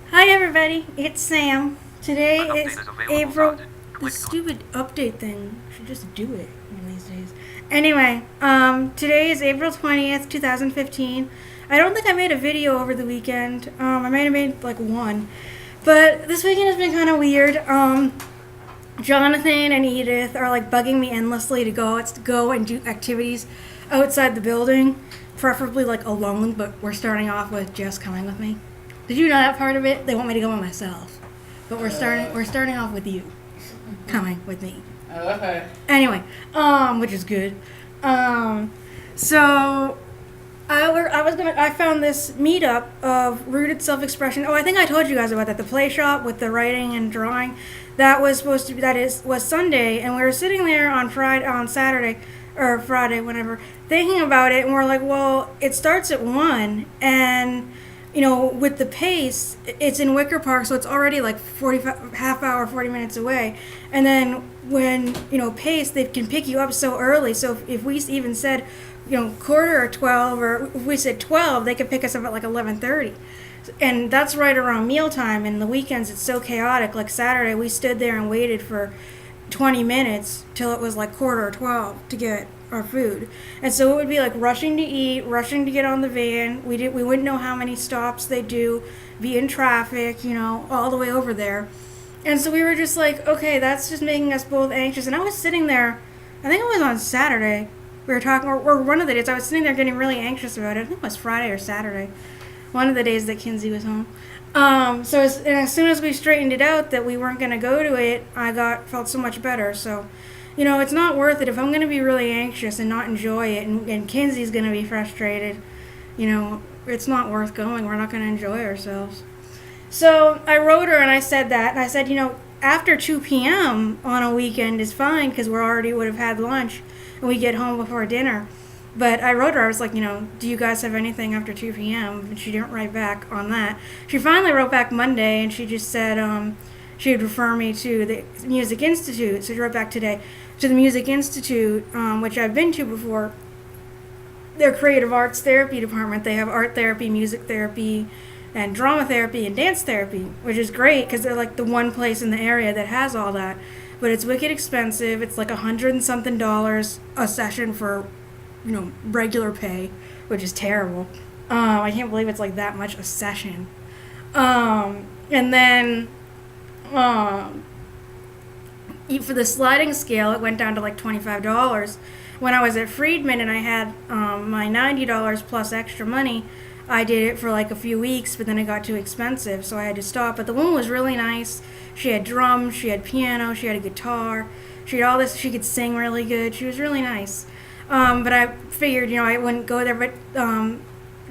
Hi everybody, it's Sam. Today is April. The stupid update thing should just do it one of these days. Anyway, today is April 20th, 2015. I don't think I made a video over the weekend. I might have made like one, but this weekend has been kind of weird. Jonathan and Edith are like bugging me endlessly to go and do activities outside the building, preferably like alone. But we're starting off with Jess coming with me. Did you know that part of it? They want me to go by myself, but we're starting off with you coming with me. Okay. Anyway, which is good. So I found this meetup of rooted self-expression. Oh, I think I told you guys about that. The playshop with the writing and drawing. That was was Sunday, and we were sitting there on Saturday or Friday, whenever, thinking about it, and we're like, well, it starts at 1, and with the pace, it's in Wicker Park, so it's already like 40 minutes away. And then when, pace, they can pick you up so early. So if we even said, quarter or 12, or if we said 12, they could pick us up at like 11:30. And that's right around mealtime. And the weekends, it's so chaotic. Like Saturday, we stood there and waited for 20 minutes till it was like quarter or 12 to get our food. And so it would be like rushing to eat, rushing to get on the van. We wouldn't know how many stops they do, be in traffic, all the way over there. And so we were just like, okay, that's just making us both anxious. And I was sitting there, I think it was on Saturday, we were talking, or one of the days, I was sitting there getting really anxious about it. I think it was Friday or Saturday, one of the days that Kinsey was home. So as soon as we straightened it out that we weren't going to go to it, I felt so much better. So it's not worth it. If I'm going to be really anxious and not enjoy it, and Kinsey's going to be frustrated, it's not worth going. We're not going to enjoy ourselves. So I wrote her and I said that. And I said, after 2 p.m. on a weekend is fine because we already would have had lunch and we get home before dinner. But I wrote her, I was like, do you guys have anything after 2 p.m.? And she didn't write back on that. She finally wrote back Monday and she just said she would refer me to the Music Institute. So she wrote back today to the Music Institute, which I've been to before. Their creative arts therapy department. They have art therapy, music therapy, and drama therapy and dance therapy, which is great because they're like the one place in the area that has all that. But it's wicked expensive. It's like $100 and something a session for, regular pay, which is terrible. I can't believe it's like that much a session. And then for the sliding scale, it went down to like $25. When I was at Friedman and I had my $90 plus extra money, I did it for like a few weeks, but then it got too expensive, so I had to stop. But the woman was really nice. She had drums, she had piano, she had a guitar, she had all this. She could sing really good. She was really nice. But I figured, I wouldn't go there. But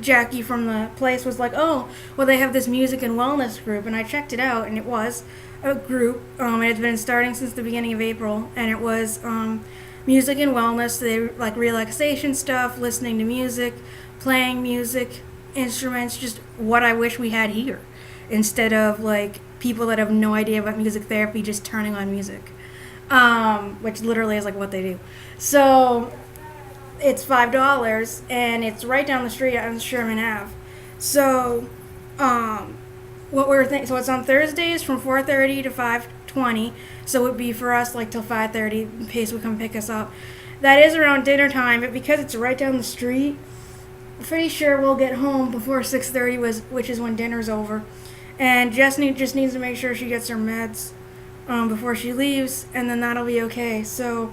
Jackie from the place was like, oh, well, they have this music and wellness group. And I checked it out, and it was a group. It's been starting since the beginning of April. And it was music and wellness. They like relaxation stuff, listening to music, playing music, instruments, just what I wish we had here. Instead of like people that have no idea about music therapy just turning on music. Which literally is like what they do. So it's $5 and it's right down the street on Sherman Ave. So what we were thinking, so it's on Thursdays from 4:30 to 5:20. So it would be for us like till 5:30 in case would come pick us up. That is around dinner time, but because it's right down the street, I'm pretty sure we'll get home before 6:30 which is when dinner's over. And Jess just needs to make sure she gets her meds before she leaves, and then that'll be okay. So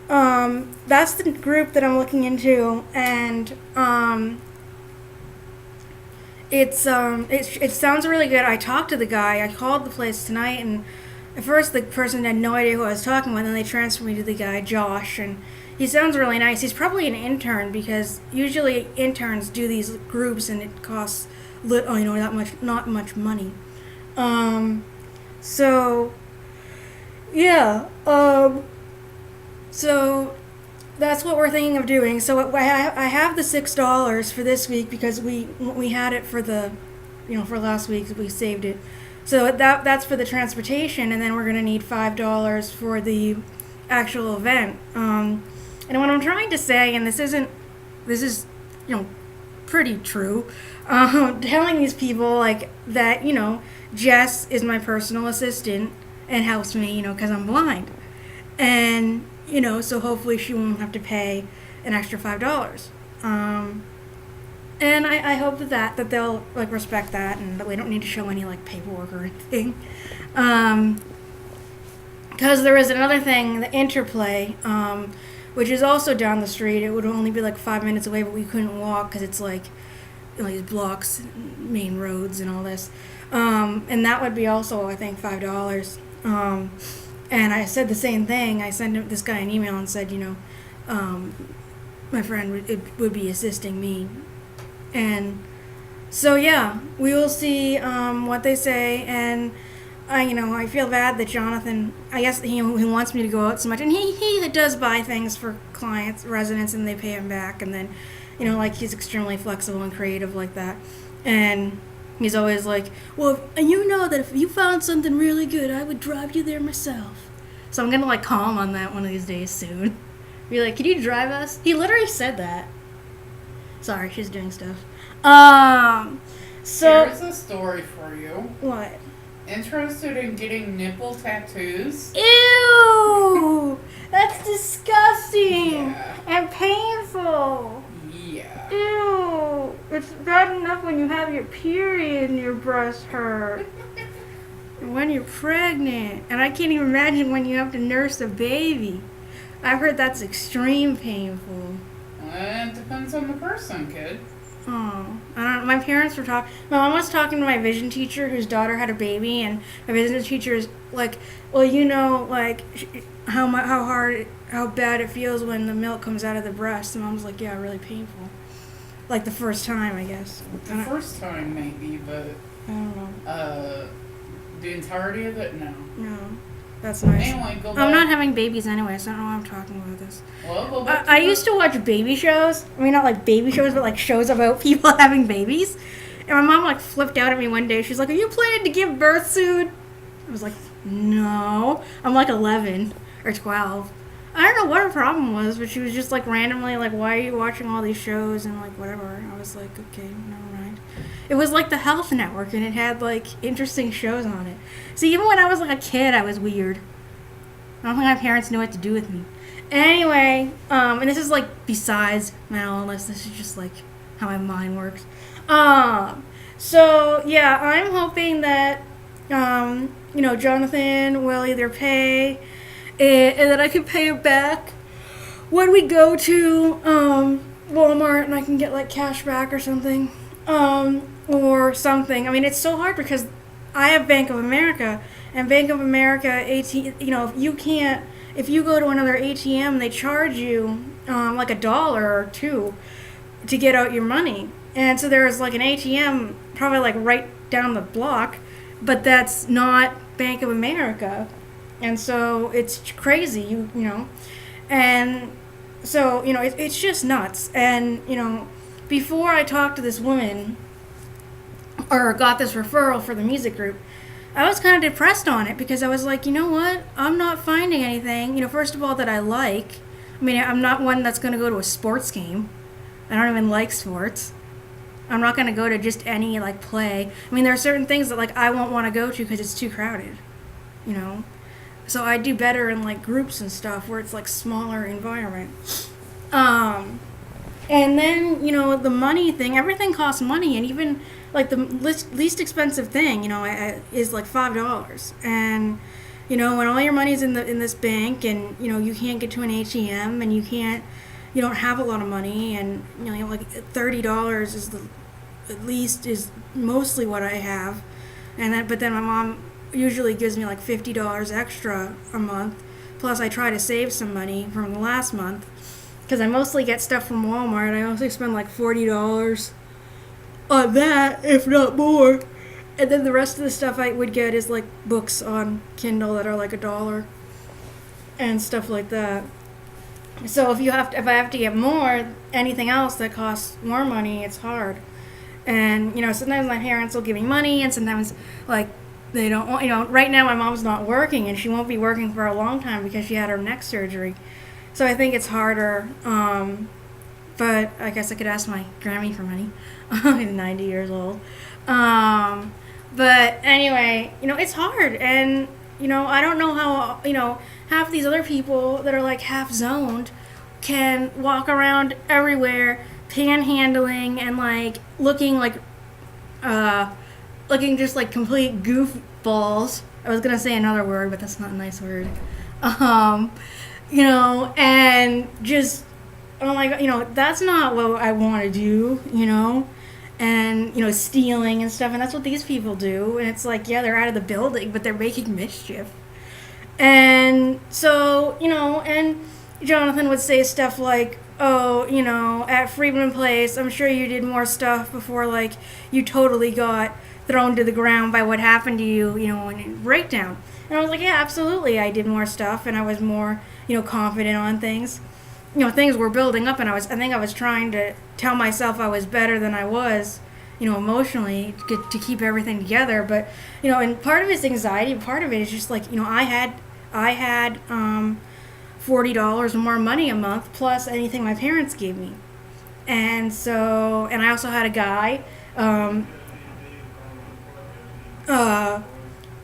that's the group that I'm looking into, and it sounds really good. I talked to the guy. I called the place tonight, and at first the person had no idea who I was talking with, and then they transferred me to the guy, Josh, and he sounds really nice. He's probably an intern because usually interns do these groups and it costs not much money. So yeah. So that's what we're thinking of doing. So I have the $6 for this week because we had it for for last week. We saved it. So that's for the transportation, and then we're gonna need $5 for the actual event. And what I'm trying to say, and this is pretty true. telling these people like that, Jess is my personal assistant and helps me, because I'm blind. And, so hopefully she won't have to pay an extra $5. And I hope that they'll like respect that and that we don't need to show any like paperwork or anything. Because there is another thing, the Interplay, which is also down the street. It would only be like 5 minutes away, but we couldn't walk because it's like these blocks, main roads, and all this. And that would be also, I think, $5. And I said the same thing. I sent this guy an email and said, my friend would be assisting me. And so, yeah, we will see what they say. And I feel bad that Jonathan, I guess he wants me to go out so much. And he does buy things for clients, residents, and they pay him back. And then, he's extremely flexible and creative like that. And he's always like, well, and that if you found something really good, I would drive you there myself. So I'm going to, call him on that one of these days soon. Be like, can you drive us? He literally said that. Sorry, she's doing stuff. So here's a story for you. What? Interested in getting nipple tattoos? Ew! That's disgusting! Yeah. And painful! Yeah. Ew! It's bad enough when you have your period and your breast hurt. And when you're pregnant. And I can't even imagine when you have to nurse a baby. I've heard that's extreme painful. It depends on the person, kid. Oh, I don't know. My parents were talking. My mom was talking to my vision teacher, whose daughter had a baby, and my vision teacher is like, "Well, how bad it feels when the milk comes out of the breast." And Mom's like, "Yeah, really painful. Like the first time, I guess." The first time, maybe, but I don't know. The entirety of it, no. No, that's nice. Anyway, go back. I'm not having babies anyway, so I don't know why I'm talking about this. Well, go back. I used to watch baby shows. I mean, not like baby shows, but like shows about people having babies. And my mom flipped out at me one day. She's like, "Are you planning to give birth soon?" I was like, "No." I'm 11 or 12. I don't know what her problem was, but she was just randomly "Why are you watching all these shows?" and whatever. I was like, "Okay, never mind." It was the Health Network, and it had interesting shows on it. See, even when I was a kid, I was weird. I don't think my parents knew what to do with me. Anyway, and this is besides mental illness. This is just how my mind works. So yeah, I'm hoping that Jonathan will either pay, and that I can pay him back when we go to Walmart, and I can get cash back or something, or something. I mean, it's so hard because I have Bank of America, and Bank of America ATM. If you go to another ATM, they charge you $1 or $2 to get out your money. And so there's an ATM probably right down the block, but that's not Bank of America. And so it's crazy, And so, it's just nuts. And, before I talked to this woman or got this referral for the music group, I was kind of depressed on it because I was like, you know what? I'm not finding anything, first of all, that I like. I mean, I'm not one that's going to go to a sports game. I don't even like sports. I'm not going to go to just any, play. I mean, there are certain things that, I won't want to go to because it's too crowded, So I do better in, groups and stuff where it's, smaller environment. And then, the money thing, everything costs money, and even, the least expensive thing, is $5. And, when all your money's in this bank, and, you can't get to an ATM, and you don't have a lot of money, and, $30 is mostly what I have. But then my mom usually gives me $50 extra a month, plus I try to save some money from the last month. Because I mostly get stuff from Walmart. I mostly spend $40 on that, if not more. And then the rest of the stuff I would get is books on Kindle that are $1 and stuff like that. So if I have to get more, anything else that costs more money, it's hard. And sometimes my parents will give me money, and sometimes they don't. Right now my mom's not working, and she won't be working for a long time because she had her neck surgery. So I think it's harder but I guess I could ask my Grammy for money. I'm 90 years old. But anyway, it's hard. And, I don't know how, half these other people that are like half zoned can walk around everywhere panhandling and like looking just like complete goofballs. I was gonna say another word, but that's not a nice word. And just I'm like, that's not what I want to do, and stealing and stuff, and that's what these people do. And it's like, yeah, they're out of the building, but they're making mischief. And so, and Jonathan would say stuff like, oh, at Friedman Place, I'm sure you did more stuff before, like, you totally got thrown to the ground by what happened to you, in breakdown. And I was like, yeah, absolutely, I did more stuff, and I was more, confident on things. Things were building up, and I think I was trying to tell myself I was better than I was, emotionally, to keep everything together. But, and part of it's anxiety, part of it is just like, I had $40 more money a month plus anything my parents gave me. And so, and I also had a guy, I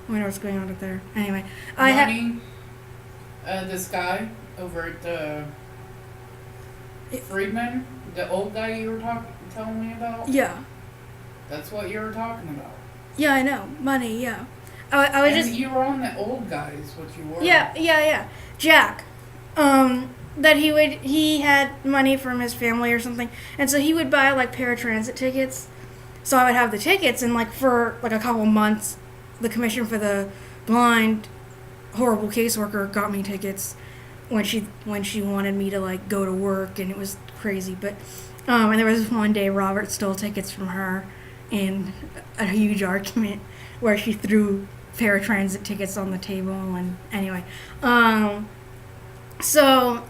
wonder what's going on up there. Anyway, I had this guy over at the Friedman, the old guy you were telling me about. Yeah. That's what you were talking about. Yeah, I know. Money. Yeah. I was just. You were on the old guy, is what you were. Yeah. Jack. That he had money from his family or something, and so he would buy like paratransit tickets. So I would have the tickets, and like for like a couple months, the Commission for the Blind, horrible caseworker, got me tickets when she wanted me to like go to work, and it was crazy. But and there was one day Robert stole tickets from her in a huge argument where she threw paratransit tickets on the table. And anyway, so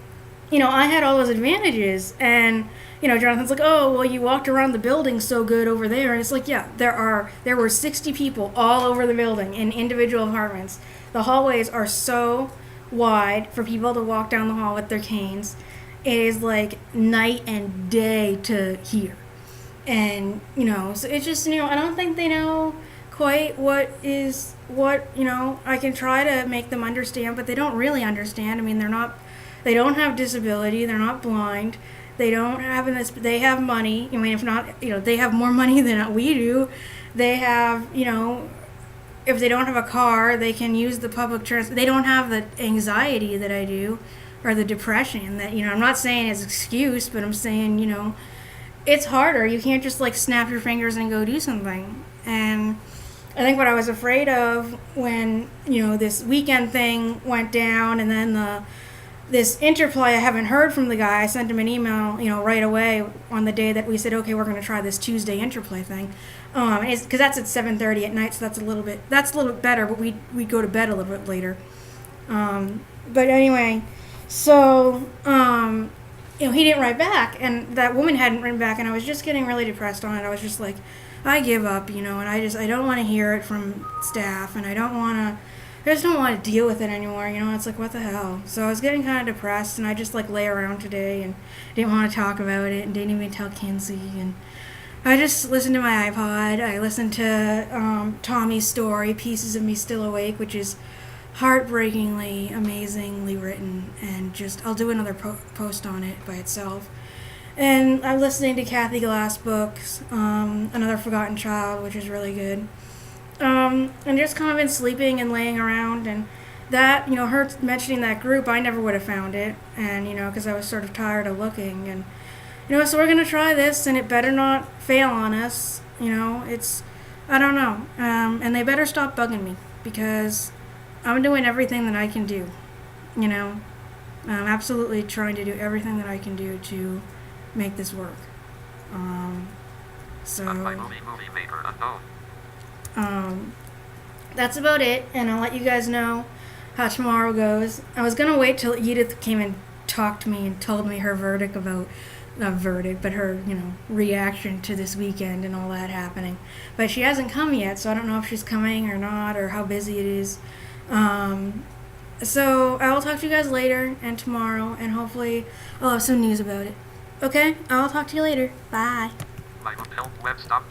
I had all those advantages, and Jonathan's like, oh, well, you walked around the building so good over there. And it's like, yeah, there were 60 people all over the building in individual apartments. The hallways are so wide for people to walk down the hall with their canes. It is like night and day to here. And, so it's just, I don't think they know quite what, I can try to make them understand, but they don't really understand. I mean, they don't have disability. They're not blind. They don't have they have money. I mean, if not, they have more money than we do. They have, if they don't have a car, they can use the public transit. They don't have the anxiety that I do, or the depression that, I'm not saying as an excuse, but I'm saying, it's harder. You can't just like snap your fingers and go do something. And I think what I was afraid of when, this weekend thing went down, and then this interplay, I haven't heard from the guy. I sent him an email, right away on the day that we said, okay, we're going to try this Tuesday interplay thing. Because that's at 7:30 at night, so that's a little bit better, but we go to bed a little bit later. But anyway, so, he didn't write back, and that woman hadn't written back, and I was just getting really depressed on it. I was just like, I give up, and I don't want to hear it from staff, and I just don't want to deal with it anymore, it's like, what the hell? So I was getting kind of depressed, and I just like lay around today and didn't want to talk about it, and didn't even tell Kinsey, and I just listened to my iPod. I listened to Tommy's story, Pieces of Me Still Awake, which is heartbreakingly, amazingly written, and just, I'll do another post on it by itself. And I'm listening to Kathy Glass books, Another Forgotten Child, which is really good. And just kind of been sleeping and laying around, and that, her mentioning that group, I never would have found it, and, because I was sort of tired of looking, and, so we're going to try this, and it better not fail on us, it's, I don't know, and they better stop bugging me, because I'm doing everything that I can do, I'm absolutely trying to do everything that I can do to make this work, that's about it, and I'll let you guys know how tomorrow goes. I was going to wait till Edith came and talked to me and told me her verdict about, not verdict, but her, reaction to this weekend and all that happening. But she hasn't come yet, so I don't know if she's coming or not, or how busy it is. So I will talk to you guys later and tomorrow, and hopefully I'll have some news about it. Okay, I'll talk to you later. Bye. My help web stop.